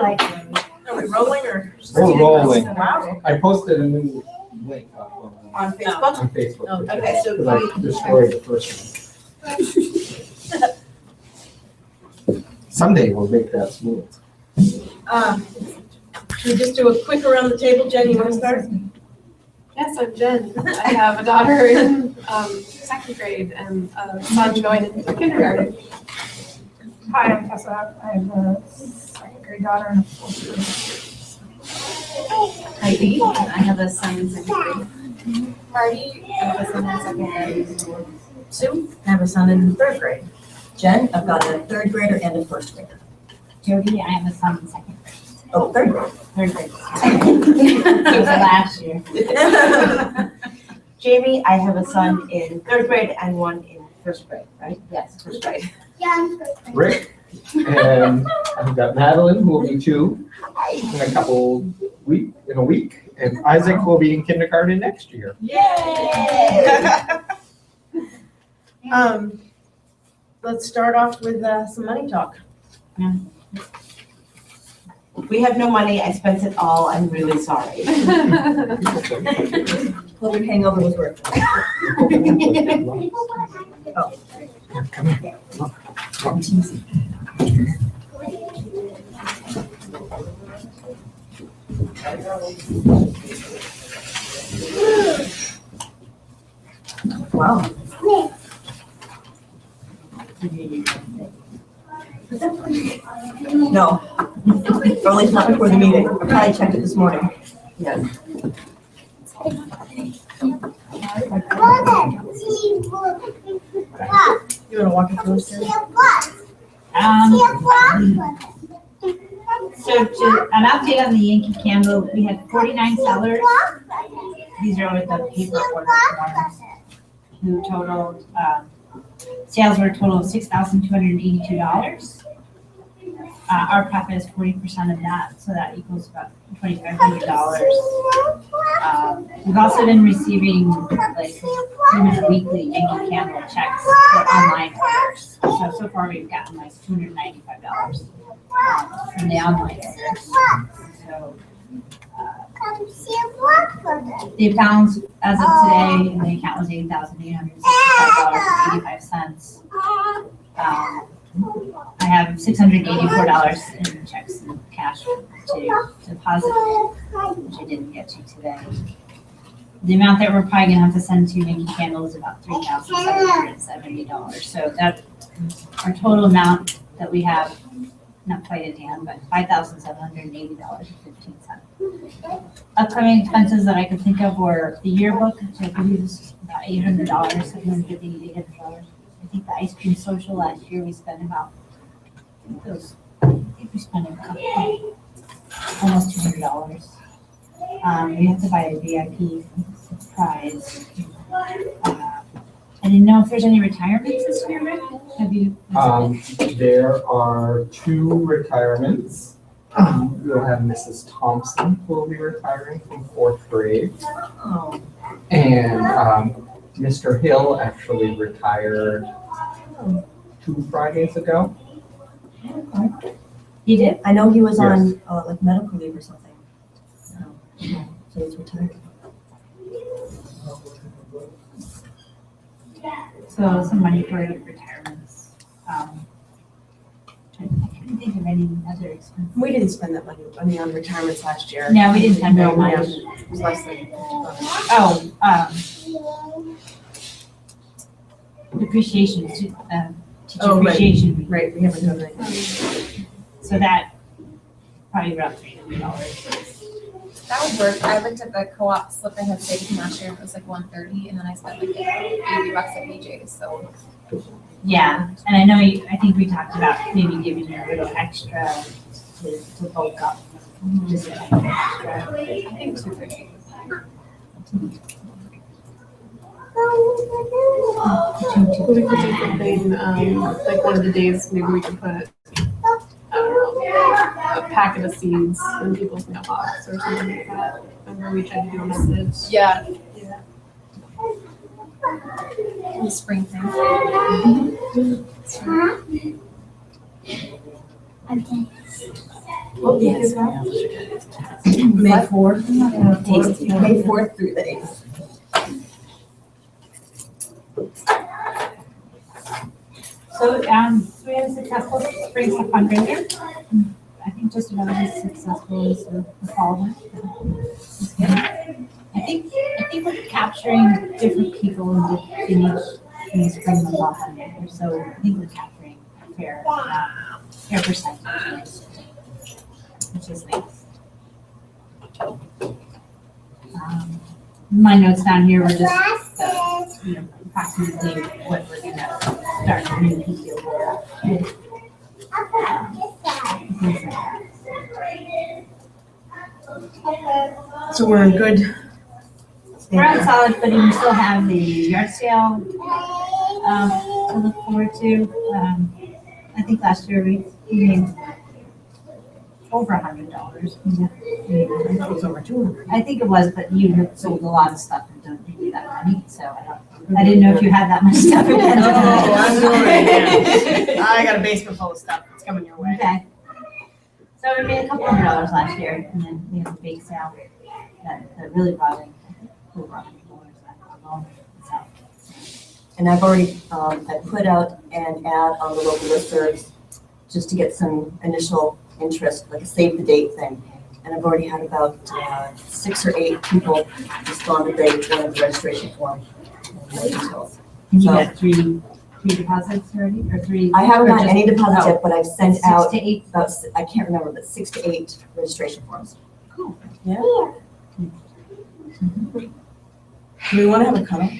like, Are we rolling or? We're rolling. Wow. I posted a new link up On Facebook? on Facebook. Okay, so Because I destroyed the first one. Someday we'll make that smooth. Should we just do a quick around the table? Jen, you want to start? Yes, I'm Jen. I have a daughter in second grade and a son going into kindergarten. hi, I'm Tessa. I have a second grade daughter and a fourth grade. Heidi, I have a son in second grade. Marty, I have a son in second grade. Sue, I have a son in third grade. Jen, I've got a third grader and a first grader. Jody, I have a son in second grade. Oh, third grade. Third grade. It was last year. Jamie, I have a son in third grade and one in first grade, right? Yes. First grade. Rick, and I've got Madeline, who will be 2 in a week, and Isaac will be in kindergarten next year. Yay! Let's start off with some money talk. We have no money. I spent it all. I'm really sorry. COVID hangover was worth it. Come here. Wow. No, or at least not before the meeting. I probably checked it this morning. Yes. You want to walk us through this? So an update on the Yankee Candle, we had 49 sellers. These are with the paper order forms, who totaled, sales were a total of $6,282. Our profit is 40% of that, so that equals about $2,500. We've also been receiving like pretty much weekly Yankee Candle checks for online orders. So far we've gotten like $295 from the online orders. So the accounts as of today, the account was $8,865.85. I have $684 in checks and cash to deposit, which I didn't get to today. The amount that we're probably gonna have to send to Yankee Candle is about $3,770. So that our total amount that we have, not quite at hand, but $5,780.15. Upcoming expenses that I could think of were the yearbook, which I believe is about $800, $750 to $800. I think the ice cream social last year we spent about, I think we spent about almost $200. We have to buy a VIP prize. I didn't know if there's any retirements this year, Rick? Have you? There are 2 retirements. We'll have Mrs. Thompson, who will be retiring from 4th grade. Oh. And Mr. Hill actually retired 2 Fridays ago. He did? I know he was on like medical leave or something. So he's retired. So some money for retirements. I can't think of any other expenses. We didn't spend that money on retirements last year. No, we didn't spend very much. It was less than. Depreciation, teacher Oh, right. appreciation. Right, we haven't done that. So that probably around $300. That would work. I looked at the co-op slip I had saved from last year, and it was like $130, and then I spent like $80 at BJ's, so. Yeah, and I know I think we talked about maybe giving you a little extra to bulk up. Just a little extra. I think $250. We could do something, like one of the days, maybe we could put, I don't know, a packet of seeds in people's mailbox or something like that. Remember we tried to do a message? Yeah. The spring thing. What week is Yes. that? May 4th. Takes May 4th through the 8th. So, we had a successful spring fundraiser. I think just about as successful as the fall one. I think we're capturing different people in each spring and fall fundraiser. So I think we're capturing a fair percentage, which is nice. My notes down here were just, approximately what we're gonna start the new PTO board with. Things like that. So we're good. We're on solid footing. We still have the yard sale to look forward to. I think last year we made over $100. It was over 200. I think it was, but you had sold a lot of stuff and don't give you that money, so I didn't know if you had that much stuff again. Oh, I'm going, yeah. I got a basement full of stuff. It's coming your way. Okay. So we made a couple $100 last year, and then we had the bake sale that really brought in over $100 alone. So, And I've already, I put out an ad on the local listservs just to get some initial interest, like a save the date thing. And I've already had about 6 or 8 people respond that they wanted the registration form. Did you So- get three deposits already, or three? I haven't or had just- any deposits oh, yet, but I've sent 6 out to 8. about, I can't remember, but 6 to 8 registration forms. Cool. Yeah. Do we want to have a cutoff?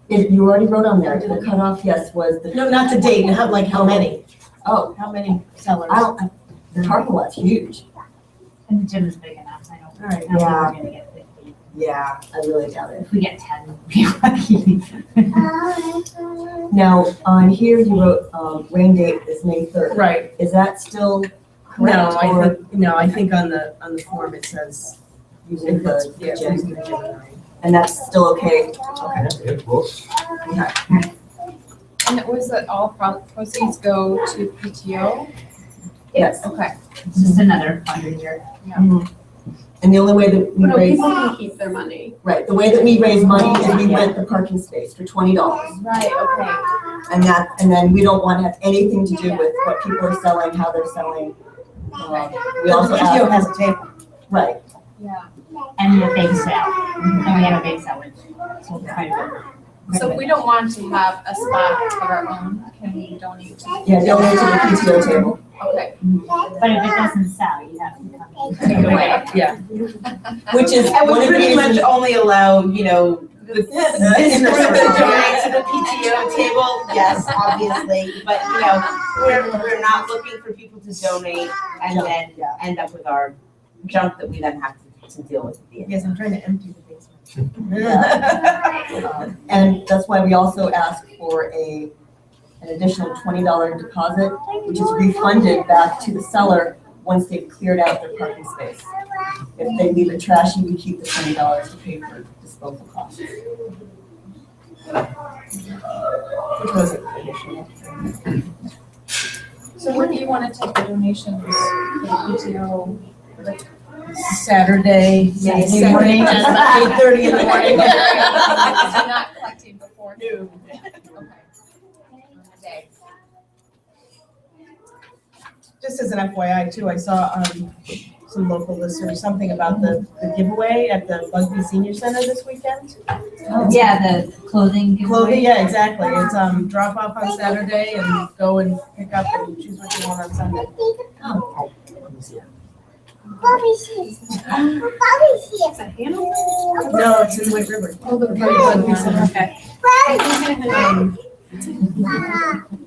You already wrote on there, the cutoff, yes, was the. No, not the date, like how many? Oh, How many sellers? the parking lot's huge. And the gym is big enough, I don't, All right. I don't think Yeah. we're gonna get 50. Yeah, I really doubt it. If we get 10, we'll be lucky. Now, on here you wrote, rain date is May 3rd. Right. Is that still correct? No, I think on the form it says Using the yeah, gym, using the Gemini. and that's still okay? Okay, it looks. And it was that all proceeds go to PTO? Yes. Okay. It's just another fundraiser. And the only way that we No, raise, people can keep their money. right, the way that we raise money is we rent the parking space for $20. Right, okay. And then we don't want to have anything to do with what people are selling, how they're selling. We also PTO have, has a table. right, Yeah. And the bake sale. And we have a bake sale, which sold quite a bit. So if we don't want to have a spot of our own, can we donate to? yeah, donate to the PTO table. Okay. But if it doesn't sell, you have to come. Take it away. Yeah. Which is And one we of the pretty much reasons. only allow, the business to donate to the PTO table, yes, obviously. But, we're not looking for people to donate and then end up with our junk that we then have to deal with at the end. Yes, I'm trying to empty the basement. And that's why we also ask for an additional $20 deposit, which is refunded back to the seller once they've cleared out their parking space. If they leave it trashy, we keep the $20 to pay for disposal costs. Which was additional. So when do you want to take the donations for the PTO? Saturday, Saturday morning. 8:30 in the morning. You're not collecting before? No. Okay. On the day. Just as an FYI too, I saw some local listeners, something about the giveaway at the Bugby Senior Center this weekend. Yeah, the clothing giveaway. Clothing, yeah, exactly. It's drop off on Saturday and go and pick up and choose what you want on Sunday. Is that Hanover? No, it's in White River. Oh, the Bugby Center, okay.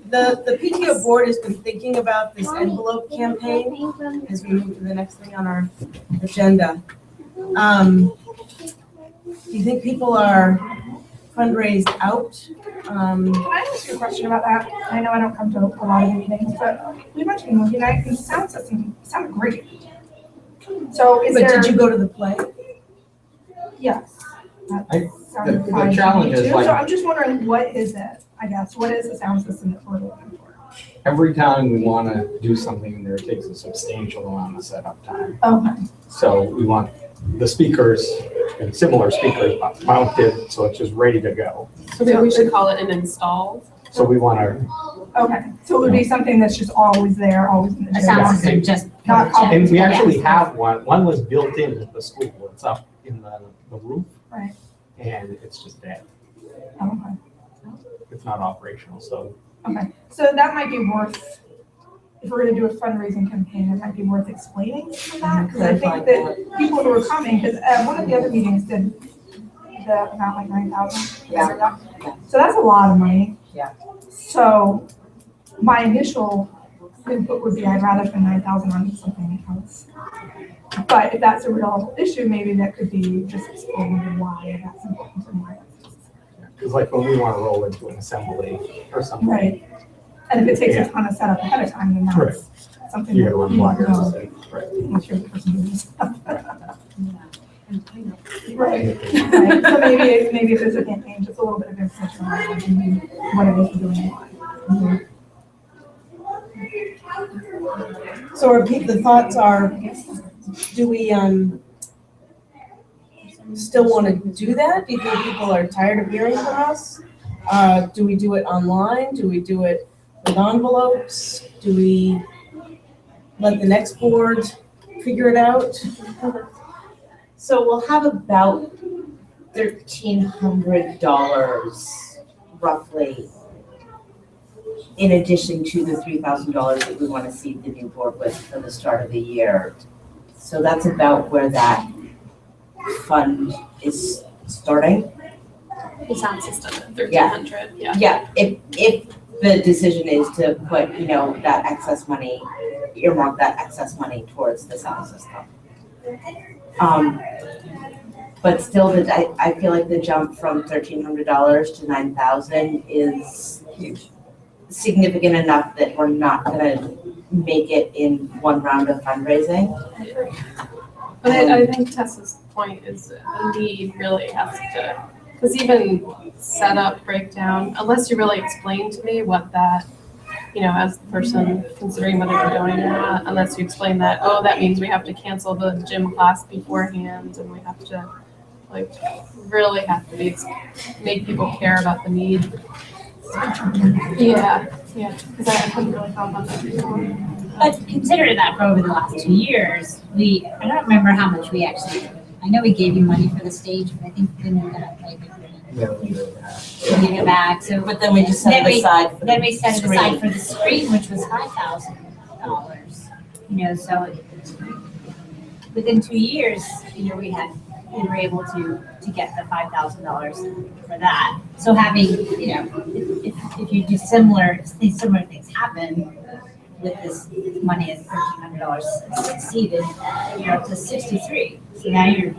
The PTO board has been thinking about this envelope campaign as we move to the next thing on our agenda. Do you think people are fundraised out? Can I ask you a question about that? I know I don't come to a lot of meetings, but we went to a movie night and the sound system sounded great. So is But there? did you go to the play? Yes. That I- sounded the fine to challenge me is too. like- So I'm just wondering, what is it? I guess, what is the sound system that we're looking for? every time we want to do something in there, it takes a substantial amount of setup time. Okay, So we want the speakers and similar speakers mounted, so it's just ready to go. So maybe we should call it an install. So we want to, okay. So it would be something that's just always there, always in the A gym. sound Yeah. system just. Not and we Yeah. actually have one was built in at the school, it's up in the roof. Right. And it's just dead, Okay. it's not operational, so. Okay, so that might be worth, if we're gonna do a fundraising campaign, it might be worth explaining some of that, because I think that people who are coming, because one of the other meetings did the amount like 9,000. Yeah. So that's a lot of money. Yeah. So my initial input would be I'd rather spend 9,000 on something else. But if that's a real issue, maybe that could be just explaining why that's important and why. Because like when we want to roll into an assembly or something. Right. And if it takes a ton of setup ahead of time, then that's something. You that gotta run you don't wires, know. and- right. Unless you're the person doing this stuff. Right, right. So maybe if there's a campaign, just a little bit of information on what it is we're doing and why. So the thoughts are, do we, still want to do that? Do you think people are tired of hearing from us? Do we do it online? Do we do it with envelopes? Do we let the next board figure it out? So we'll have about $1,300 roughly in addition to the $3,000 that we want to seed the new board with for the start of the year. So that's about where that fund is starting. The sound system at 1,300, yeah. Yeah, if the decision is to put, that excess money, earmark that excess money towards the sound system. But still, I feel like the jump from $1,300 to $9,000 is significant enough that we're not gonna make it in one round of fundraising. But I think Tessa's point is the need really has to, because even setup, breakdown, unless you really explain to me what that, as the person considering whether to donate or not, unless you explain that, oh, that means we have to cancel the gym class beforehand and we have to, really have to make people care about the need. Yeah, because I hadn't really thought about that before. But considering that for over the last 2 years, I don't remember how much we actually, I know we gave you money for the stage, but I think then we got like we gave it back, so. But then we just set it aside for Then we set it screen. aside for the screen, which was $5,000. So within 2 years, we were able to get the $5,000 for that. So having, if you do similar things happen with this money as $1,300 exceeded, you're up to 63. So now you're.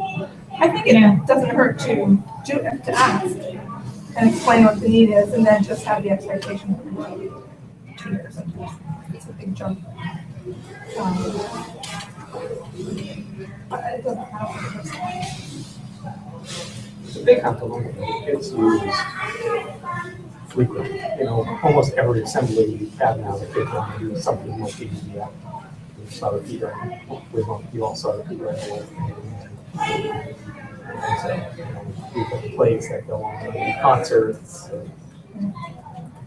I think it doesn't hurt to ask and explain what the need is, and then just have the expectation for 2 years. It's a big jump. But it doesn't matter. It's a big compliment. It's used frequently. Almost every assembly you have now, the kids want to do something multimedia. You saw the Peter, you all saw the Peter. So, we've got plays that go on, concerts.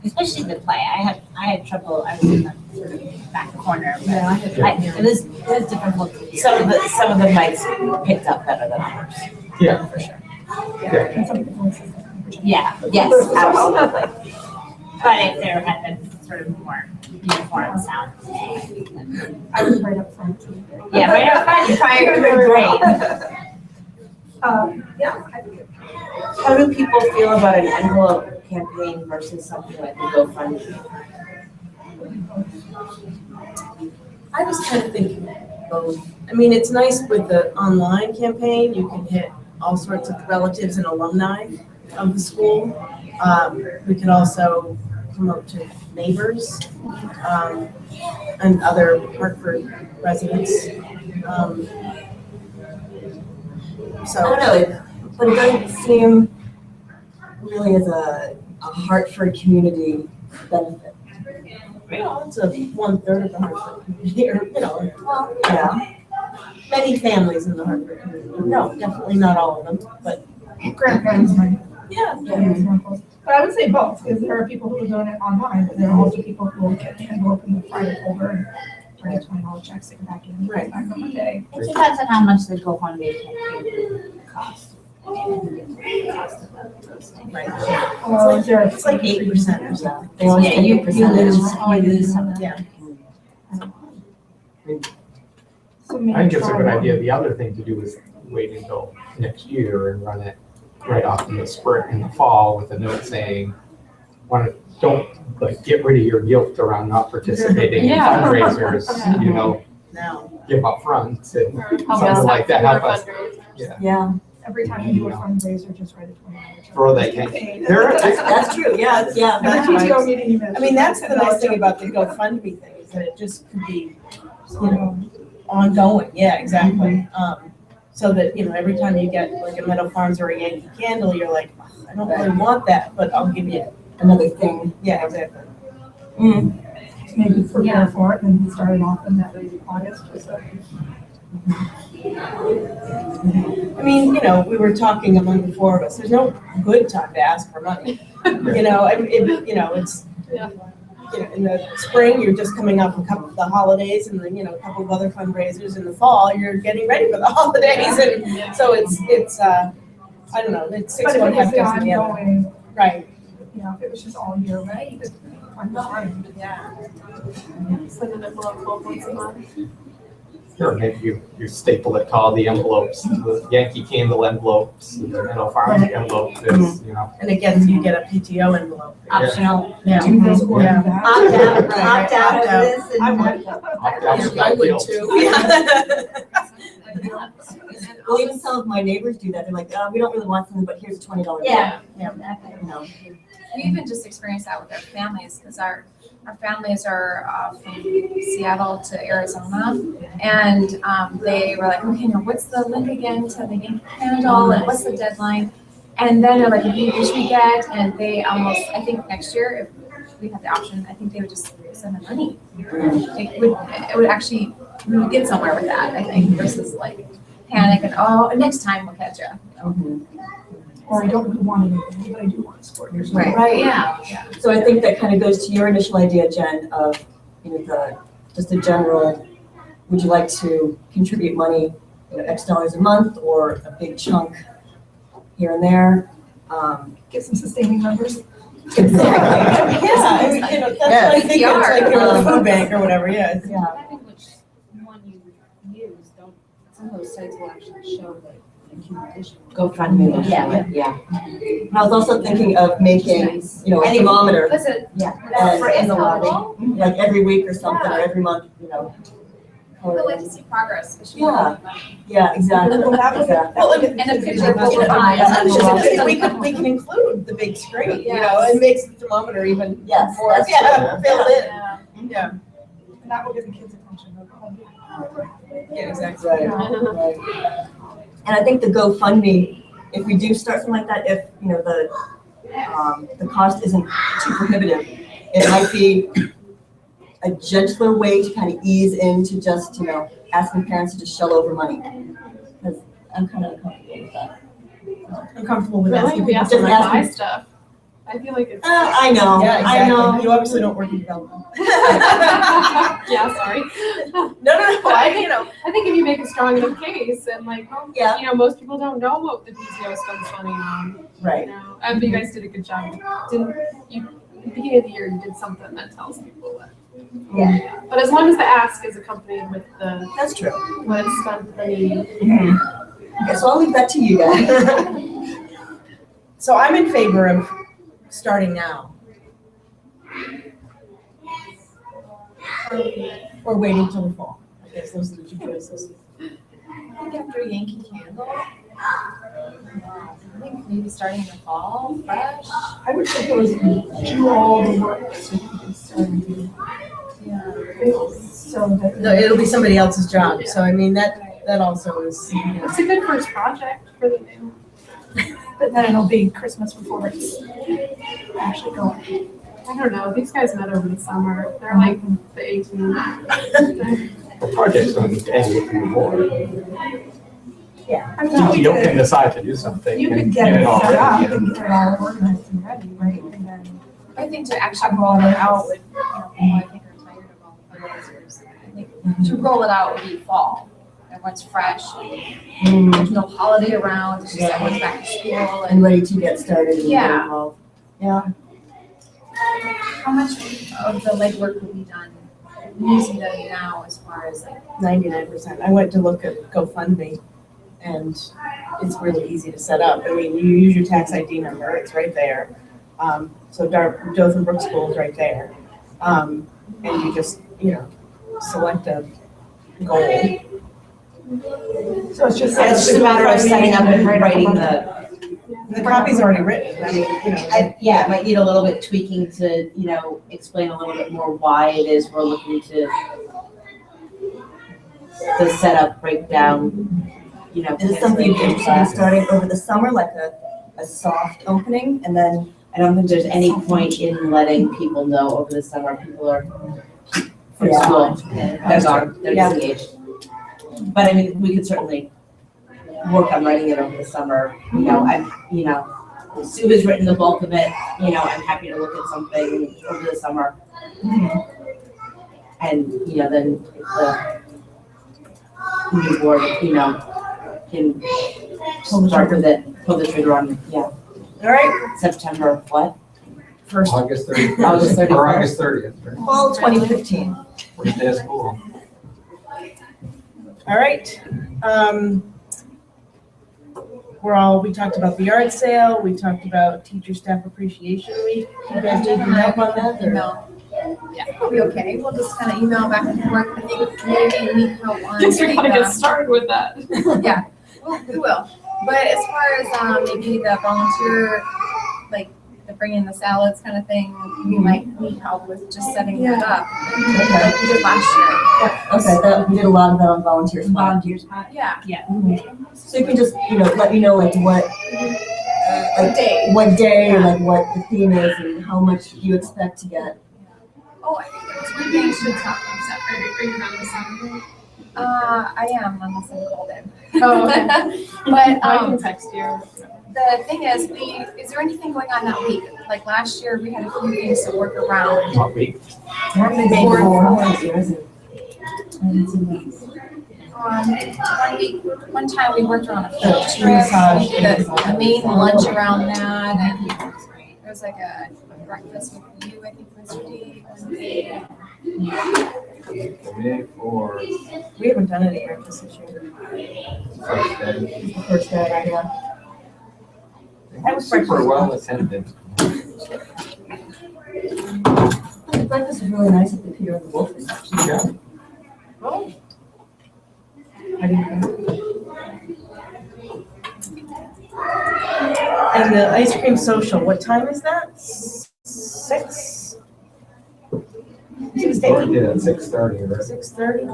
Especially the play. I had trouble. I was in the sort of back corner. But it was difficult to hear. Some of the mics picked up better than others. Yeah. For sure. Yeah. And some of the voices. Yeah. Yes, absolutely. But if there had been sort of more uniform sound. I was right up front too. Yeah, right up front, you're doing great. Yeah, I think it. How do people feel about an envelope campaign versus something like a GoFundMe? I was kind of thinking both. I mean, it's nice with the online campaign, you can hit all sorts of relatives and alumni of the school. We can also promote to neighbors and other Hartford residents. I don't know, but it doesn't seem really as a Hartford community benefit. It's a 1/3 of the Hartford community, or, Well, yeah. many families in the Hartford community. No, definitely not all of them, but Grandparents might. yeah. But I would say both, because there are people who are doing it online, but there are also people who will get the envelope in the Friday folder and write a $20 check, stick it back in, Right. back on Monday. It depends on how much the GoFundMe campaign costs. Cost of those things. Right. Or is there? It's like 8% or something. They always Yeah, take you a percentage. lose some of that. Yeah. So maybe I think it's a good try idea. The other thing to do is wait until next year and run it right off in the spring, in the fall with a note saying, don't like get rid of your guilt around not participating in Yeah. fundraisers, Now. give up front and something Help us like that, have help us. fewer fundraisers. Yeah, Every time you do a fundraiser, just write a $20 check. Throw that Get in. paid. that's true, yeah, yeah. Every that's PTO right. meeting you miss. I mean, that's the nice thing $10 about the GoFundMe thing, is that it just could be, ongoing, yeah, exactly. So that, every time you get like a Meadow Farms or a Yankee Candle, you're like, "Ugh, I don't really want that, but I'll give you Another thing. Yeah, exactly. Maybe prepare for it and start it off in that August or so. I mean, we were talking among the four of us, there's no good time to ask for money. It's, in the spring, you're just coming off a couple of the holidays and then, a couple of other fundraisers. In the fall, you're getting ready for the holidays. And so it's I don't know, it's six But if one it was half the dozen the other. ongoing, Right. if it was just all year round, I'm fine. Yeah. Send an envelope 12 once a month. Or maybe you staple it to all the envelopes, the Yankee Candle envelopes, the Meadow Farms envelope, And again, you get a PTO envelope. Optional. Yeah. Do this or do Yeah. that. Opt out, Right. opt out of this and. I would. opt out of I that would deal. too. Yeah. Well, even some of my neighbors do that. They're like, we don't really want something, but here's a $20. Yeah. We even just experienced that with our families, because our families are from Seattle to Arizona, and they were like, okay, now what's the link again to the Yankee Candle, and what's the deadline? And then they're like, who should we get? And they almost, I think next year, if we had the option, I think they would just send the money. It would actually, we would get somewhere with that, I think, versus like panic and next time we'll catch you. Or I don't really want anything, but I do want to support your school. Right. Yeah. So I think that kind of goes to your initial idea, Jen, of, just a general, would you like to contribute money, X dollars a month, or a big chunk here and there? Get some sustaining numbers. Exactly. Yeah, I mean, that's what I think, it's like a food bank or whatever, yeah. Yeah. Depending which one you use, some of those sites will actually show the accumulation. GoFundMe will show Yeah. it, yeah. And I was also thinking of making, a thermometer, Listen, and for in the lobby. like every week or something, or every month, We would like to see progress, especially Yeah. with money. Yeah, exactly. Well, that would- Exactly. Well, And a picture of what we're buying. We can include the big screen, and makes the thermometer even Yes, more, that's filled in. Yeah. Yeah, And that will give the kids attention. yeah, exactly. Right, right. And I think the GoFundMe, if we do start something like that, if, the cost isn't too prohibitive, it might be a gentler way to kind of ease into just, asking parents to just shell over money. Because I'm kind of uncomfortable with that. I'm comfortable with Really? asking We people have to to Just like buy asking- stuff. I feel like it's. I know, Yeah, I know. exactly. You obviously don't work in development. Yeah, sorry. No, I think if you make a strong enough case and Yeah. most people don't know what the PTO spends money on. Right. But you guys did a good job. Didn't you? At the beginning of the year, you did something that tells people what. Yeah. But as long as the ask is accompanied with the That's true. what it's spent for the. Okay, so I'll leave that to you guys. So I'm in favor of starting now. Or waiting till the fall. I guess those are the two choices. I think after Yankee Candle, I think maybe starting in the fall, fresh. I would propose do all the work so you can start and do. So that. No, it'll be somebody else's job, so I mean, that also is, It's a good first project for the new. But then it'll be Christmas before it's actually going. I don't know, these guys met over the summer, they're like the 18. The project's on the end with the board. Yeah. I mean, you PTO could- can decide to do something. You could and get it all set up ready. and get it all organized and ready, right? And then, I think to actually roll it out would, people I think are tired of all the fundraisers. I think to roll it out would be fall. Everyone's fresh. There's no holiday around. It's just everyone's back to school And and ready to get started and get Yeah. involved. Yeah. how much of the legwork will be done using them now as far as like 99%. I went to look at GoFundMe and it's really easy to set up. I mean, you use your tax ID number, it's right there. So Dothan Brook School is right there. And you just, select a goal. so it's just. It's just a matter of setting up and writing The copy's already written. I mean, yeah, it might need a little bit tweaking to, explain a little bit more why it is we're looking to the setup breakdown, Is it something you'd be interested in starting over the summer, like a soft opening, and then? I don't think there's any point in letting people know over the summer, people are from Yeah. school, they're gone, they're Yeah. disengaged. But I mean, we could certainly work on writing it over the summer, Sue has written the bulk of it, I'm happy to look at something over the summer. And, then if the new board, can start with it, pull the trigger on, All right, September, what? first August 31st. August 31st. Or August 30th. right? fall 2015. First day of school. all right. We talked about the yard sale, we talked about teacher staff appreciation week. You guys need any help on that? or- email. Yeah, we'll be okay. We'll just kind of email back and forth. I think maybe we can help on. Thanks for gonna get the- started with that. Yeah, we will. But as far as maybe the volunteer, like the bring in the salads kind of thing, we might need help with just setting that up. Like we did last year. Okay, we did a lot of that on volunteers. Volunteers. Yeah. So you can just, let me know like what, Day. what day, or like what the theme is and how much you expect to get. Oh, I think it was one thing should talk. Are you around this summer? I am unless I'm called in. Oh, okay. But I can text you. the thing is, is there anything going on that week? Like last year, we had a few things to work around. What week? One time we worked on a field trip, we did a main lunch around that, and there was like a breakfast with you, I think, Mr. D. May 4th. We haven't done any breakfast this year. First day. First day, yeah. That was super well attended. The breakfast was really nice at the Peter and the Wolf reception. Yeah. Oh. I didn't know. And the ice cream social, what time is that? 6? We did at 6:30, right? 6:30?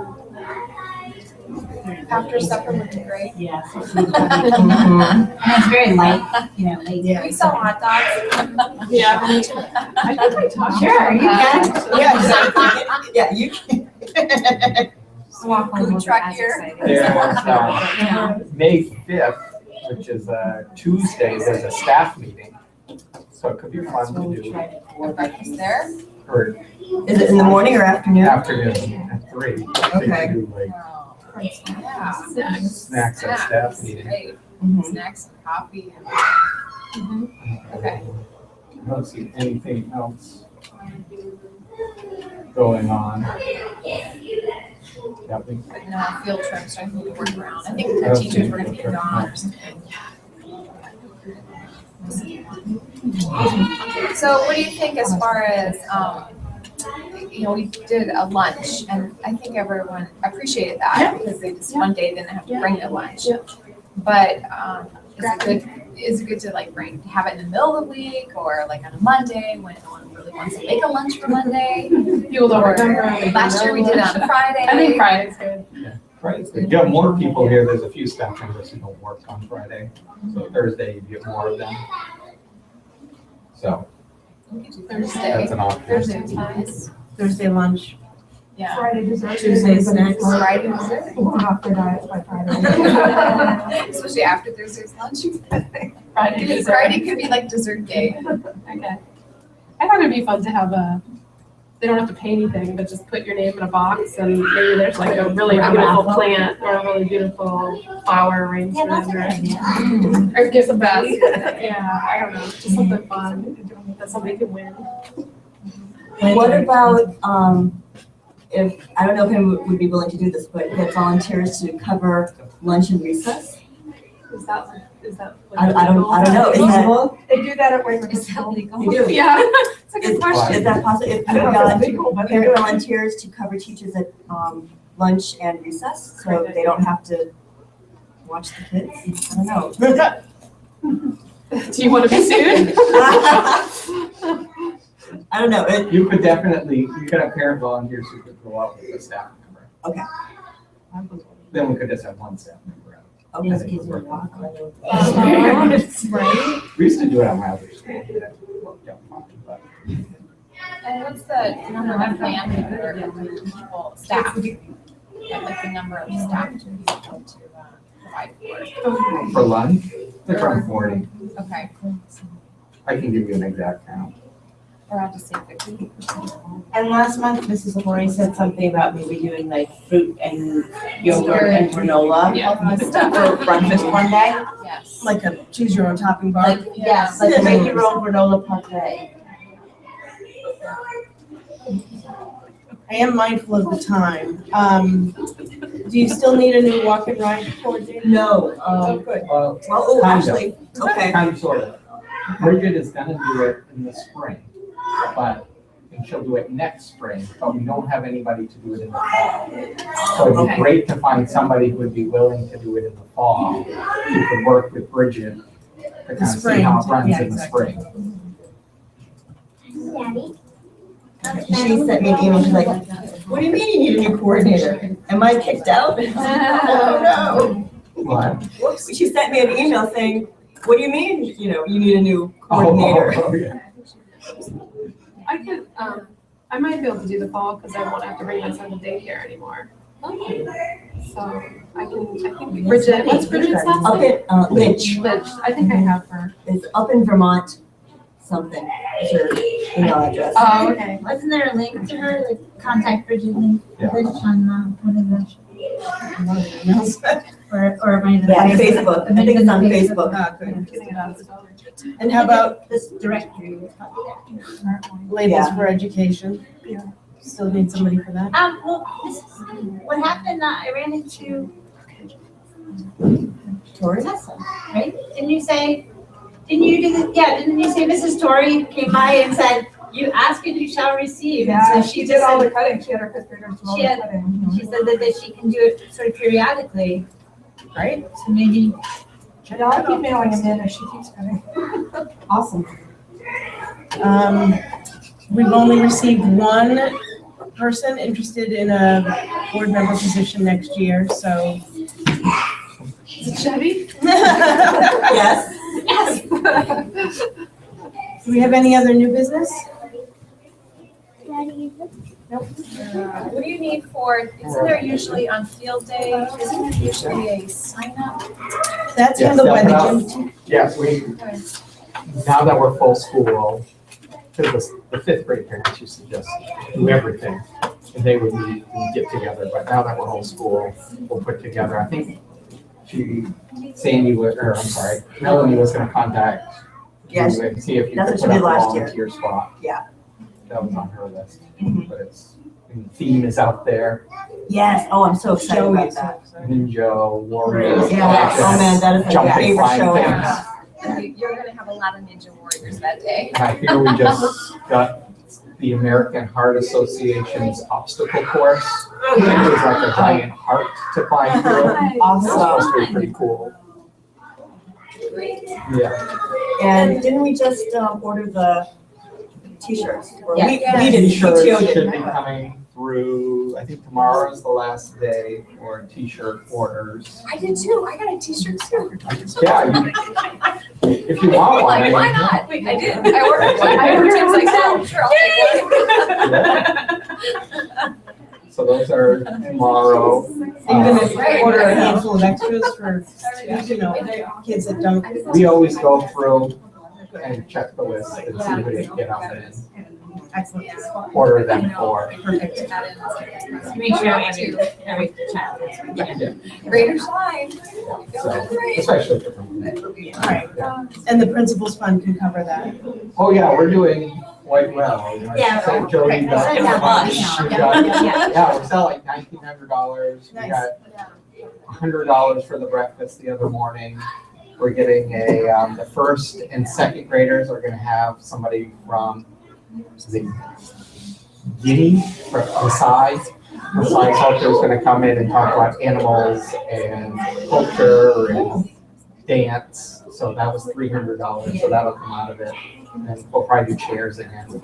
After supper would be great. Yeah. Mhm. And it's very light, late. We sell hot dogs. Yeah. I think I talked. Sure, you can. Yeah, exactly. Yeah, you can. Walk home Food with truck as here. excited. Yeah, May 5th, which is a Tuesday, there's a staff meeting. So it could be fun to do, The breakfast there. or Is it in the morning or afternoon? afternoon at 3. So you Okay. can do like Yeah. snacks at staff meeting. Great. Mhm. Snacks and coffee. Okay. I don't see anything else going on. Yeah, we- But no field trips, I think we work around. I think the teachers were gonna be gone or something. So what do you think as far as, we did a lunch and I think everyone appreciated that because they just one day didn't have to bring their lunch. But, is it good to like have it in the middle of the week or like on a Monday when no one really wants to make a lunch for Monday? People don't remember. Last year we did it on a Friday. I think Friday's good. Right, so you got more people here, there's a few staff members who don't work on Friday, so Thursday you get more of them. So, We could do That's Thursday. an option. Thursday's nice. Thursday lunch, Yeah. Friday dessert. Tuesday snacks. Friday dessert. We'll have their diets by Friday. Especially after Thursday's lunch. Friday dessert. Friday could be like dessert day. Okay. I thought it'd be fun to have they don't have to pay anything, but just put your name in a box and maybe there's like a really beautiful plant or a really beautiful flower arrangement or gift the best. Yeah, I don't know, just something fun that somebody can win. What about, if, I don't know if anyone would be willing to do this, but get volunteers to cover lunch and recess? Is that I don't know, is that, They do that at Waverly Is that School. legal? you do? Yeah, it's a good Is question. that possible? If I you don't know if got it's legal, but parent volunteers to cover teachers at, lunch and recess, so they don't have to watch the kids? I don't know. Do you want to be sued? I don't know, You could definitely, you could have parent volunteers who could go out with a staff member. okay, Then we could just have one staff member out. okay. I think it would work out. Right? We used to do it on my other school. That worked out fine, but And what's the number of family or people, staff? Like the number of staff to be able to provide for. for lunch, they're around 40. Okay. I can give you an exact count. Or I'll just say 50. And last month, Mrs. Lori said something about maybe doing like fruit and yogurt and granola Yeah. for breakfast one day. Yes. like a choose your own topping bar. Like, yes, like make your own granola parfait. I am mindful of the time. Do you still need a new walk and ride coordinator? No, Oh, good. Well, oh, Kind of. actually, okay. kind of, sort of. Bridget is gonna do it in the spring, and she'll do it next spring, but we don't have anybody to do it in the fall. So it'd be Okay. great to find somebody who would be willing to do it in the fall, who could work with Bridget to kind of see how it runs Yeah, in the exactly. spring. She sent me an email, she's like, what do you mean you need a new coordinator? Am I kicked out? Oh, What? no. Whoops, she sent me an email saying, what do you mean, you need a new Oh, coordinator? yeah. I could, I might be able to do the fall because I won't have to bring my son to daycare anymore. So I think Bridget, what's Bridget's last Up name? at, Lynch, Lynch, I think I have her. it's up in Vermont, something, is her email address. Oh, okay. Wasn't there a link to her, like contact Bridget Lynch Yeah. on, what is it? Or am I? Yeah, on Facebook, I think it's on Facebook. Ah, good. Getting it out of spell. And how about This directory. labels Yeah. for education? Yeah. Still need somebody for that? Well, this is, what happened, I ran into Tori? Tessa, right? Didn't you say you do the, didn't you say Mrs. Tori came by and said, you ask and you shall receive? And Yeah, so she just did all said- the cutting. She had her fifth graders do all She the had- cutting. She said that she can do it sort of periodically, Right? so maybe. Yeah, I'll keep mailing them in if she keeps cutting. Awesome. We've only received one person interested in a board member position next year, so. Chevy? Yes. Yes. Do we have any other new business? What do you need for, isn't there usually on field day, isn't there usually a sign up? That's Yes, handled by the definitely. gym team. Yes, now that we're full school, because the fifth grade parents used to just do everything. And they would meet and get together, but now that we're whole school, we'll put together, I think Melanie was gonna contact you Yes, and see if you that's could what she put did up a last year. volunteer spot. Yeah. That was on her list, Mhm. but and the theme is out there, Yes, oh, I'm so excited Joey about is so that. excited. Ninja, Warriors. Yeah, oh man, that is my Jumping, favorite flying show. things. You're gonna have a lot of ninja warriors that day. And I hear we just got the American Heart Association's obstacle course. It was like a giant heart to climb through. It was supposed to be pretty cool. Great. Yeah. And didn't we just order the t-shirts? Or Yeah. we Yeah. did, PTO T-shirts did. should be coming through, I think tomorrow is the last day for t-shirt orders. I did too. I got a t-shirt too. Yeah, if you want one. Like, why not? Wait, I did. I ordered one. I ordered two. Like, oh, sure, I'll take one. So those are tomorrow. Are you gonna order a handful of extras for, kids that don't? We always go through and check the list and see who they get up and Excellent. order them for. Perfect. Make sure every child has. Raiders line. So, especially for them. Right. And the principal's fund can cover that. Oh, yeah, we're doing quite well. Yeah. So Jody Right. got Yeah. lunch. We got- Yeah. Yeah, we sell like $1,900. We Nice. got $100 for the breakfast the other morning. We're getting the first and second graders are gonna have somebody from Guinea, for Maasai. Maasai culture is gonna come in and talk about animals and culture and dance. So that was $300, so that'll come out of it. And we'll probably do chairs again. So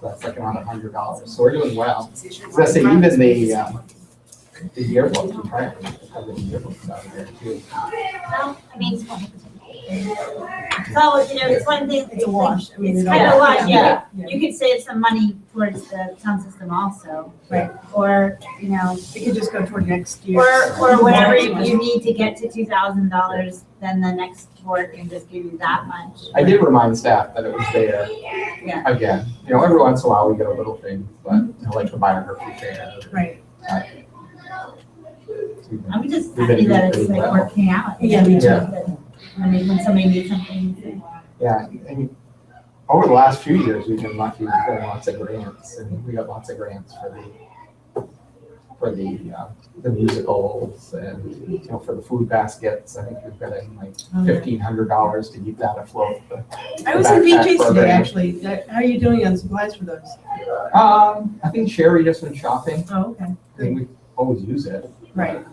that's like around $100. So we're doing well. Let's say even the yearbooks, we try to cover the yearbooks out of there too. Well, I mean, it's one. So, it's one thing. It's a wash. I mean, It's it kind of a all- wash, yeah. you could save some money towards the sound system also. Right. Or, It could just go toward next year. or whatever you need to get to $2,000, then the next board can just give you that much. I did remind staff that it was there. Yeah. Again, every once in a while we get a little thing, but like the biography fair. Right. I'm just We've been happy that doing it's like pretty well. working out. Yeah, me too. Yeah. When somebody needs something. Yeah, and over the last few years, we've been lucky, we've got lots of grants, and we got lots of grants for the musicals and, for the food baskets. I think we've got like $1,500 to keep that afloat. I was in backpack BJ's today, program. actually. How are you doing on supplies for those? I think Sherry just went shopping. Oh, okay. I think we always use it. Right.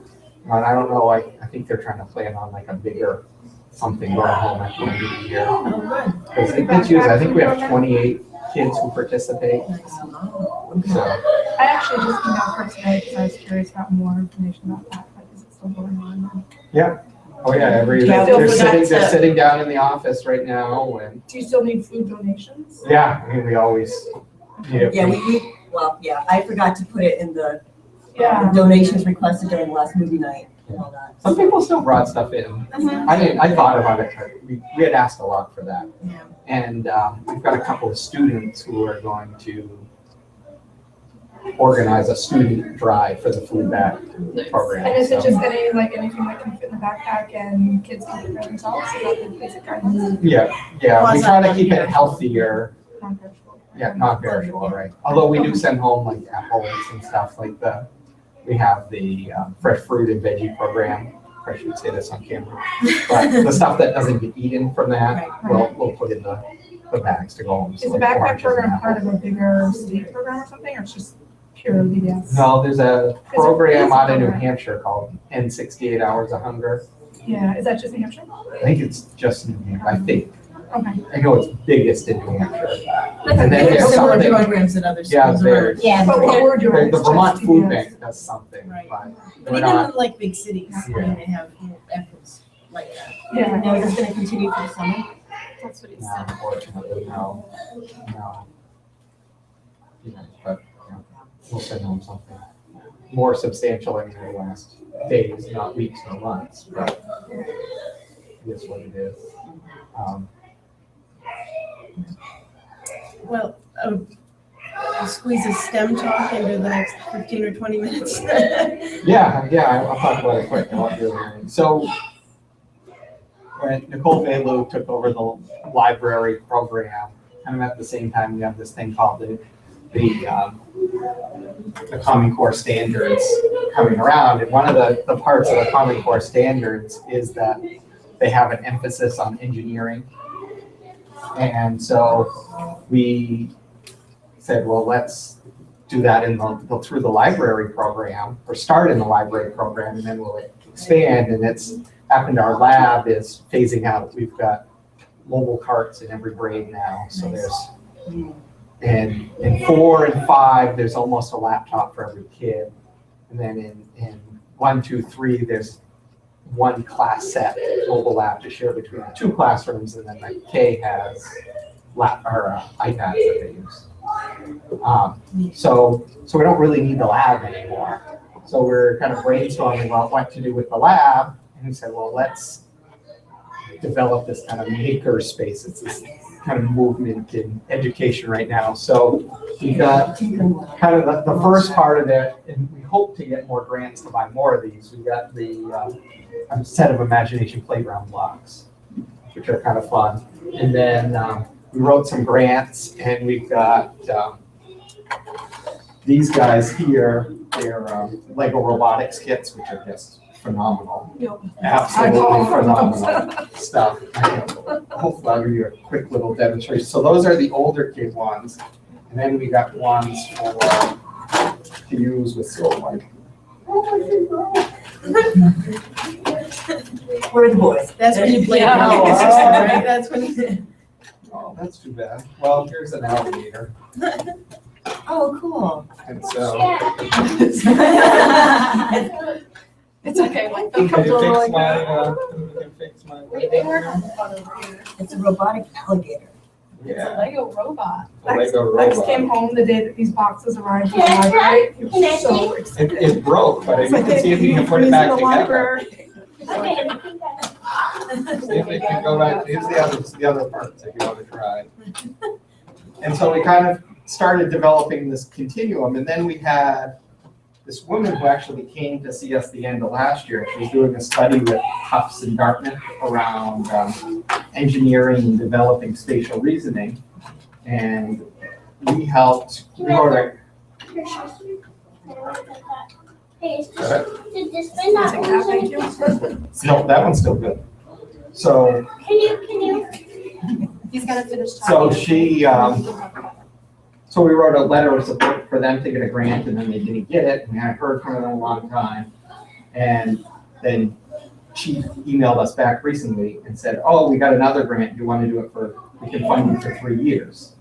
And I don't know, I think they're trying to plan on like a bigger something going home at the end of the year. Oh, good. Because it gets used, I think we have 28 kids who participate, Nice. so. I actually just emailed her today because I was curious about more information about that, but is it still going on? Oh, yeah, Yeah, they're sitting down in the office right now and, Do you still need food donations? yeah, I mean, we always need it. Yeah, I forgot to put it in the Yeah. donations requested during the last movie night and all that. Some people still brought stuff in. I thought about it, but we had asked a lot for that. Yeah. And we've got a couple of students who are going to organize a student drive for the food bag program. And is it so- just anything that can fit in the backpack and kids can do for themselves? Is that the basic guidance? Yeah, we try to keep it healthier. Non-perishable. Yeah, not perishable, right? Although we do send home like apples and stuff like we have the fresh fruit and veggie program. I should say this on camera. But the stuff that doesn't get eaten from that, we'll put in the bags to go home. Is the backpack program part of a bigger state program or something, or it's just pure DBS? No, there's a program out in New Hampshire called End 68 Hours of Hunger. Yeah, is that just New Hampshire? I think it's just New Hampshire, I think. Okay. I know it's biggest in New Hampshire. But And then There's there's similar something, programs that other yeah, schools are. there's, Yeah. But what we're doing the is Vermont just Food DBS. Bank does something, Right. but But we're even not. in like big cities, Yeah. they have efforts like that. Yeah. Now, is this gonna continue for the summer? That's what he No, said. unfortunately, no. But we'll send home something more substantial in the last days, not weeks or months, but it is what it is. Well, I'll squeeze a STEM talk into the next 15 or 20 minutes. Yeah, I'll talk about it quick. I won't do it. So when Nicole Velu took over the library program, kind of at the same time, we have this thing called the Common Core standards coming around. And one of the parts of the Common Core standards is that they have an emphasis on engineering. And so we said, well, let's do that through the library program, or start in the library program, and then we'll expand. And it's happened, our lab is phasing out. We've got mobile carts in every grade now. So there's And in 4 and 5, there's almost a laptop for every kid. And then in 1, 2, 3, there's one class set mobile lab to share between the 2 classrooms, and then the K has iPads that they use. So we don't really need the lab anymore. So we're kind of brainstorming about what to do with the lab, and we said, well, let's develop this kind of maker space. It's this kind of movement in education right now. So we got kind of the first part of it, and we hope to get more grants to buy more of these. We got the set of imagination playground blocks, which are kind of fun. And then we wrote some grants, and we've got these guys here. They're Lego robotics kits, which are just phenomenal. Yep. Absolutely phenomenal stuff. Hopefully I'll give you a quick little demonstration. So those are the older kid ones. And then we got ones to use with sort of like. Where are the boys? That's when you play. Yeah. Right? That's when you. Oh, that's too bad. Well, here's an alligator. Oh, cool. And so. It's okay, like, Can it comes you over fix like my, that. you can fix my. It's a robotic alligator. It's a Yeah. Lego robot. A Lego Lex robot. came home the day that these boxes arrived at the library. He was so excited. It broke, but you It's like can see if you can put it freeze in back the together. library. See if it can go back. Here's the other parts if you want to try. And so we kind of started developing this continuum, and then we had this woman who actually came to see us the end of last year. She was doing a study with Tufts and Dartmouth around engineering and developing spatial reasoning, and we helped. We wrote a. Did this one not Take that, thank you. No, that one's still good. So. Can you? He's gotta finish So talking. she, so we wrote a letter of support for them to get a grant, and then they didn't get it, and we hadn't heard from them in a long time. And then she emailed us back recently and said, oh, we got another grant, you want to do it we can fund you for 3 years.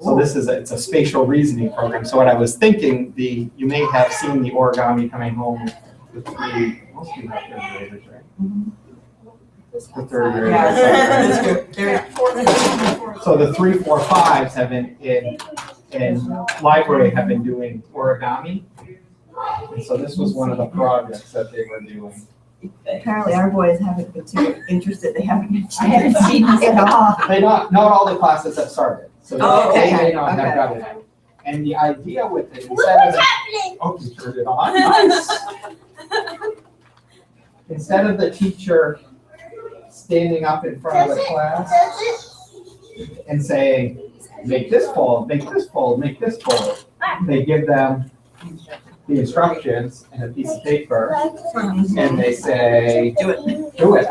So this is, it's a spatial reasoning program. So what I was thinking, you may have seen the origami coming home with 3, most of you have 3rd graders, right? The 3rd graders. Yeah. So the 3, 4, 5s have been in library have been doing origami. And so this was one of the projects that they were doing. Apparently our boys haven't been too interested. They haven't been. I haven't seen this at all. Not all the classes have started. So Oh, they okay, may not have okay. got it. And the idea with it, instead of, oh, you turned it on, nice. Instead of the teacher standing up in front of the class and saying, make this fold, make this fold, make this fold. They give them the instructions and a piece of paper, and they say, Do it. do it.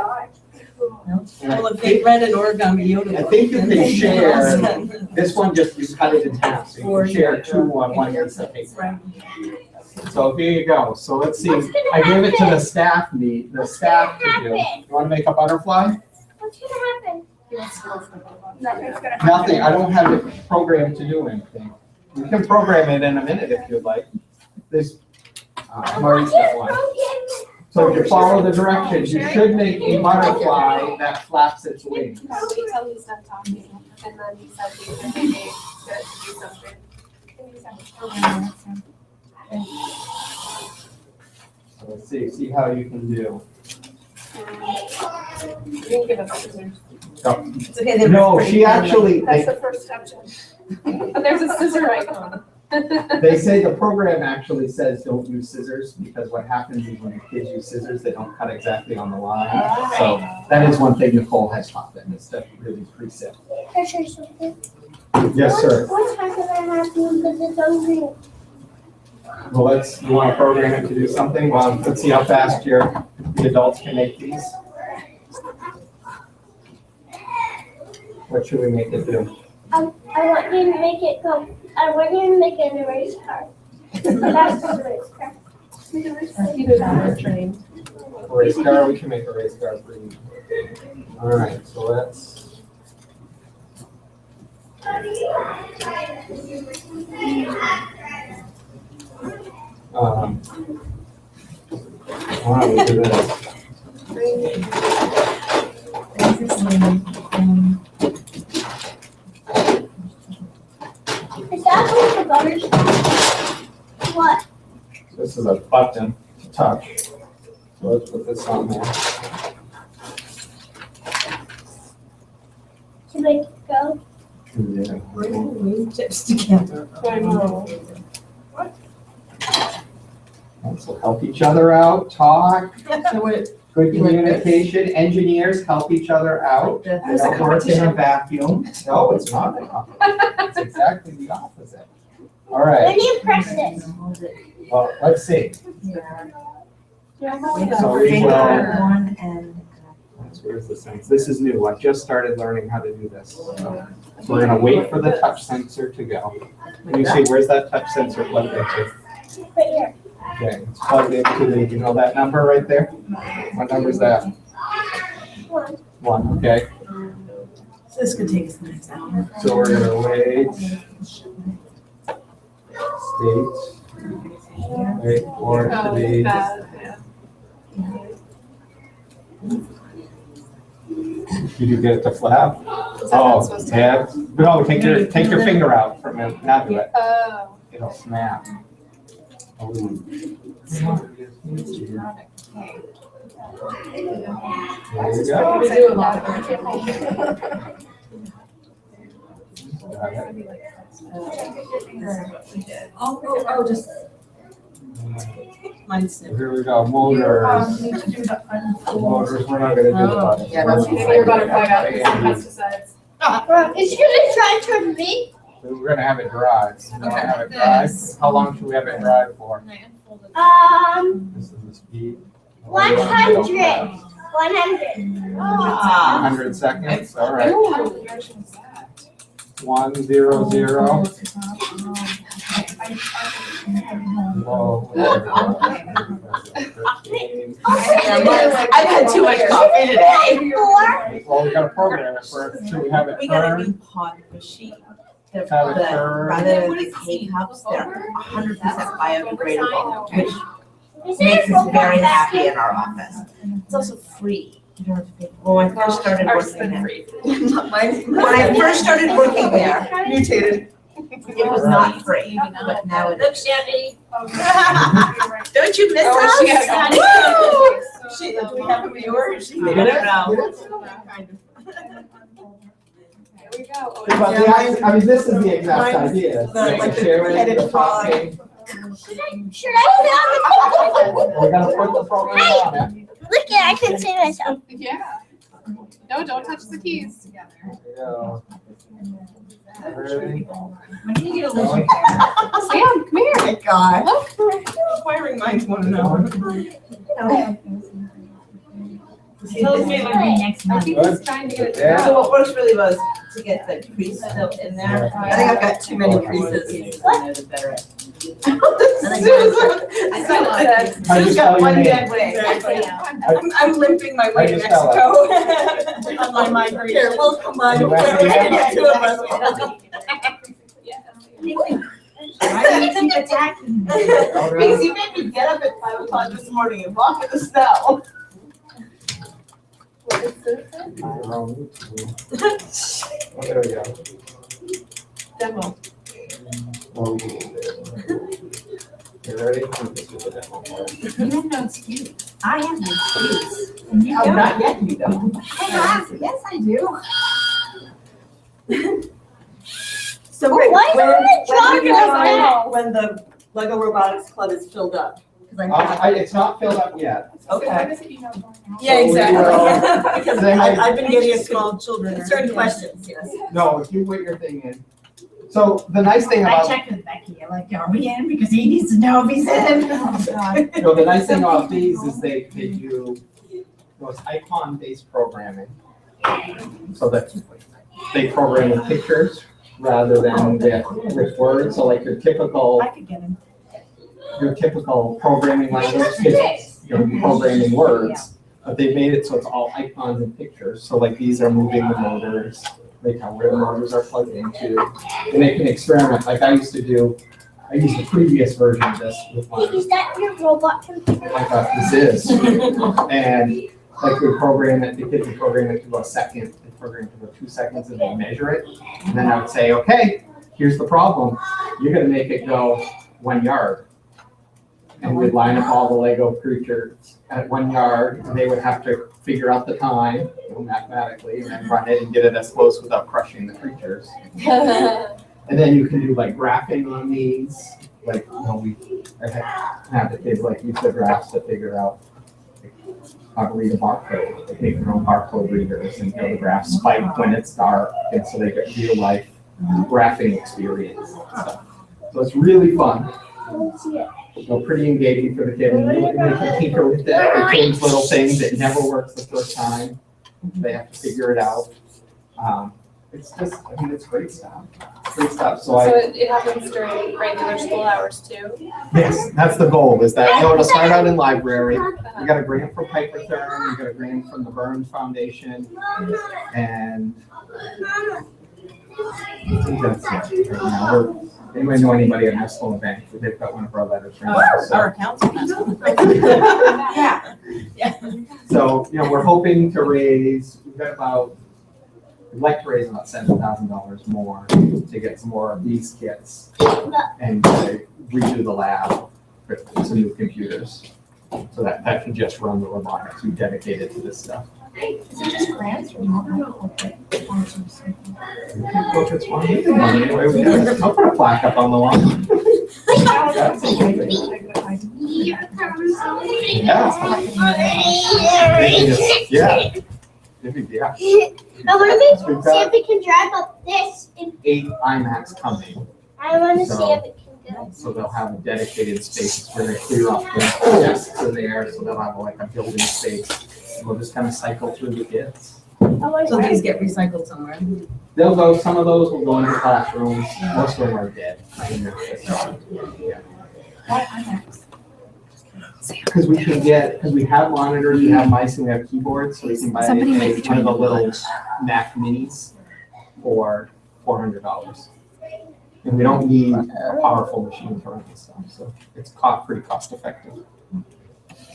And Well, if they read an origami Yoda. I think you book, can then share, they- this one just, you cut it in half, so you can share 2 on one piece of paper. So here you go. So let's see, I gave it to the staff to do. You want to make a butterfly? What's gonna happen? Nothing's gonna happen. Nothing, I don't have it programmed to do anything. We can program it in a minute if you'd like. This, Marty's got one. So if you follow the directions, you should make a butterfly that flaps its wings. No, wait till he's done talking, and then he said he was maybe good to do something. So let's see how you can do. You didn't give us scissors. It's okay. They were No, pretty she good. actually, That's the first step, Jen. There's a scissor icon. they say the program actually says don't use scissors, because what happens is when the kids use scissors, they don't cut exactly on the line. So that is one thing Nicole has taught them, is to really preset. Can I show you something? Yes, sir. What's not gonna happen because it's over? Well, you want to program it to do something? Well, let's see how fast the adults can make these. What should we make it do? I want you to make it go. I want you to make an erase card. That's the erase card. Either that or train. Race car, we can make a race car for you. All right, so let's. Wow, look at this. Is that what the butters? What? This is a button to touch. So let's put this on there. To make it go? Yeah. Chips together. So help each other out, talk, So it, good You like this? communication. Engineers help each other out. They There's a don't work in a competition. vacuum. No, it's not a competition. It's exactly the opposite. All When right, do you press this? well, let's see. So we finger will, one and. where's the sense? This is new. I just started learning how to do this. So we're gonna wait for the touch sensor to go. Can you see, where's that touch sensor plugged into? Right here. Okay, it's plugged into the, you know that number right there? What number is that? One. One, okay. So this could take us the next hour. So we're gonna wait. State. Wait for it to be. Did you get it to flap? Oh, yeah. No, take your finger out from it, not do it. Oh. It'll snap. Oh. There you go. We do a lot of it. Got it. Oh, just. Mine's. So here we go, motors. Need to do the Motors, we're not gonna do the buttons. Yeah, that's- Maybe your butterfly got some pesticides. Is she gonna try to turn me? We're gonna have it dry. You wanna have it dry? How long should we have it dry for? This is the speed. 100. 100. 100 seconds, all right. 1, 0, 0. Whoa. I've had too much coffee today. 4. Well, we gotta program it first, so we have it We got a turn. new pod machine. Have it turn. Rather than the K-cups, they're 100% biodegradable, which Is makes it us very a happy in our office. It's also free. You don't have to pay. Well, when I first started working there. When I first started working there, mutated, it was not free, but now it is. Shandy. Don't you miss Oh, us? she had a- Woo! She, do we have a viewer? She, I don't know. There we go. But I mean, this is the exact idea. Like the Sharing, headed the frog. talking. Should I We're gonna put the program on it. Look at I can see myself. Yeah. No, don't touch the keys. There you go. Ready? When do you get a lizard? Sam, come here. My God. Wiring minds want to know. Tell us what we're doing next I month. think he's trying to get it. Yeah. So what works really was to get the crease still in there. I think I've got too many creases. I know the better. I saw that. How do you Sue's spell got your one name? dead wing. I'm limping my way to How Mexico on my migration. Here, we'll combine. You have to have- Two of us. Why do you keep attacking me? Because you made me get up at 5 o'clock this morning and walk in the snow. Oh, there we go. Demo. Oh, you ready? This is the demo part. You have no excuse. I have no excuse. And you Oh, don't. not yet, you don't. Yes, I do. So Rick, Why is when, there a jar when, like when the Lego Robotics Club is filled up? 'Cause I have, It's not filled up yet. okay. Yeah, exactly. Because Then I've been getting small children. certain questions, yes. No, if you put your thing in. So the nice thing I about, checked with Becky, I'm like, are we in? Because he needs to know if he's in. Oh, God. no, the nice thing about these is they do those icon-based programming. So that they program with pictures rather than with words. So like your typical I could get him. programming language is, programming words, but they made it so it's all icons and pictures. So like these are moving the motors, like how where the motors are plugged into, and they can experiment. Like I used the previous version of this with my, Is that your robot computer? I thought this is, and like we program it, the kids would program it to go a second, they program it to go 2 seconds, and they measure it. And then I would say, okay, here's the problem. You're gonna make it go 1 yard. And we'd line up all the Lego creatures at 1 yard, and they would have to figure out the time, mathematically, and then run it and get it as close without crushing the creatures. And then you can do like graphing on these, like, I have the kids like use the graphs to figure out how to read a barcode. They make their own barcode readers, and the graphs spike when it's dark, and so they get real life graphing experience. So it's really fun. Pretty engaging for the kid, and they can tinker with it. It change little things. It never works the first time. They have to figure it out. It's just, it's great stuff. Great stuff. So it happens during regular school hours too? Yes, that's the goal, is that, it'll start out in library. We got a grant from Piper Thurn, we got a grant from the Burns Foundation, and I think that's it right now. Anybody know anybody at National Bank? They've got one of our letters right now. So. Our council has one. Yeah. So, we're hoping to raise, we'd like to raise about $7,000 more to get some more of these kits and redo the lab with some new computers. So that can just run the robotics. We dedicated to this stuff. Is it just grants or not? I'll put a plaque up on the wall. Yeah. Yeah. I want to see if it can drive up this. 8 IMAX coming. I want to see if it can go. So they'll have a dedicated space where they clear up the desks in there, so they'll have like a building space. And we'll just kind of cycle through the kids. So these get recycled somewhere. They'll go, some of those will go into classrooms, most of them are dead. Yeah. Why IMAX? Because we have monitors, we have mice, and we have keyboards, so we can buy one of the little Mac minis for $400. And we don't need a powerful machine to run this stuff, so it's pretty cost effective.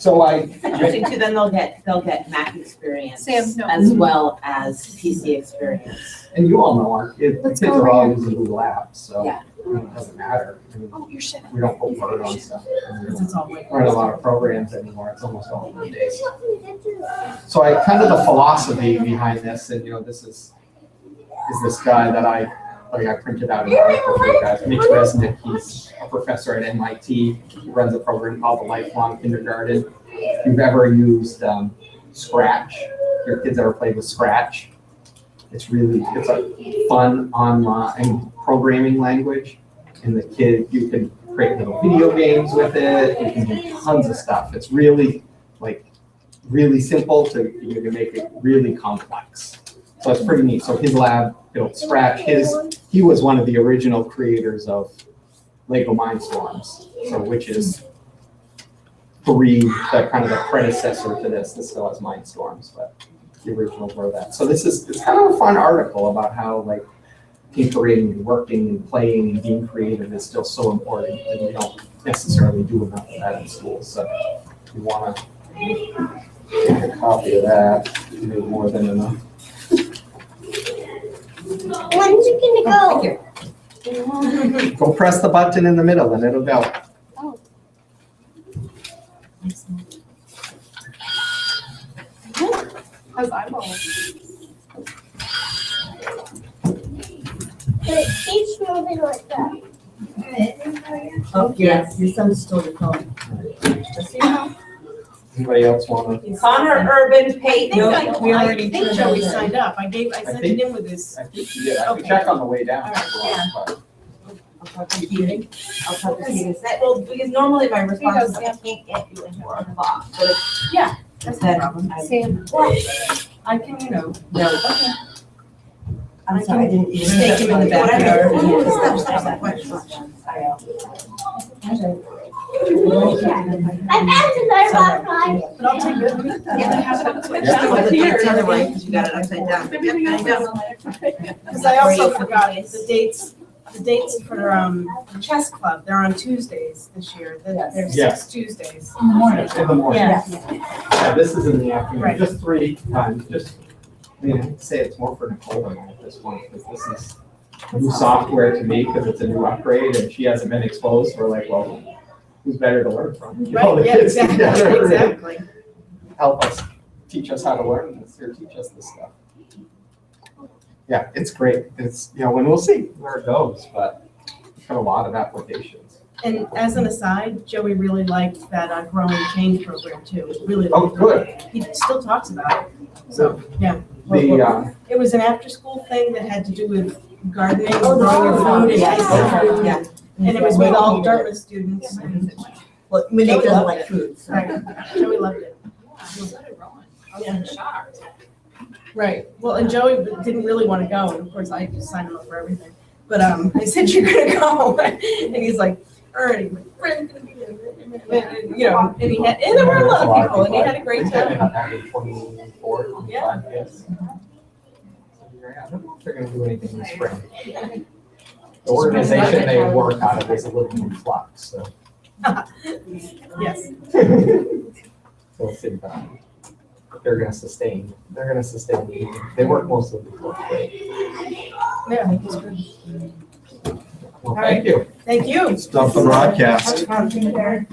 So Interesting too, then they'll get Mac experience Sam, no. as well as PC experience. and you all know our kids, the kids are all using Google Apps, so Yeah. it doesn't matter. You're shitting. We don't put Word on stuff. It's all like. Run a lot of programs anymore, it's almost all Word-based. So kind of the philosophy behind this, and this is this guy that I printed out an article for you guys, Mitch Resnick. He's a professor at MIT. He runs a program called the Lifelong Kindergarten. If you've ever used Scratch, your kids ever played with Scratch? It's a fun online programming language, and you can create little video games with it. You can do tons of stuff. It's really simple you can make it really complex. So it's pretty neat. So his lab built Scratch. He was one of the original creators of Lego Mindstorms, which is the predecessor to this. This still has Mindstorms, but the originals were that. So it's kind of a fun article about how tinkering and working and playing and being creative is still so important, and we don't necessarily do enough of that in school. So if you want to take a copy of that, you need more than enough. When's it gonna go? Go press the button in the middle and it'll go. How's eyeballs? But it keeps moving like that. Oh, yeah, your son's still your phone. Just so you know. Anybody else want to? Connor Urban Payton. I think Joey signed up. I sent it in with his. I think you did. I can check on the way down. All right, yeah. But I'll talk to you. Well, because normally my response is I can't get you until 1 o'clock. But Yeah. that's no problem. Sam. I can, No. Okay. I'm sorry, I didn't. Take him in the backyard. Stop. My fences are Wi-Fi. But I'll take it. It's the other way, because you got it upside down. Yep, there you go. Because I also forgot the dates for chess club, they're on Tuesdays this year. There's Yes. 6 Tuesdays. In the morning. In the morning. Yes. Yeah, this is in the afternoon, Right. just 3 times, just, I mean, I'd say it's more for Nicole than I at this point, because this is new software to me, because it's a new upgrade, and she hasn't been exposed, we're like, well, who's better to learn from? You know, the Right, yeah, kids exactly, together and exactly. help us, teach us how to learn this, or teach us this stuff. Yeah, it's great, it's, you know, when we'll see where it goes, but it's got a lot of applications. And as an aside, Joey really liked that Grow and Change program too. Really Oh, liked it. good. He still talks about it. So, yeah. The, It was an after-school thing that had to do with gardening, Oh, growing your food, and yes. tasting food. Yeah. And it was with all Dartmouth students. and- Well, I mean, they Joey doesn't loved like it. food, so. Right, Joey loved it. I was shocked. Right, well, and Joey didn't really want to go, and of course, I just signed him up for everything. But I said, you're gonna go, and he's like, Ernie, my friend's gonna be there. And, you know, and there were a lot of people, and he had a great time. 24, 25 kids. I don't know if they're gonna do anything this spring. The organization they work out of is a little in flux, so. Yes. We'll see about it. They're gonna sustain, they work most of the fourth grade. Yeah, it's good. Well, thank you. Thank you. Stop the broadcast. Have fun there.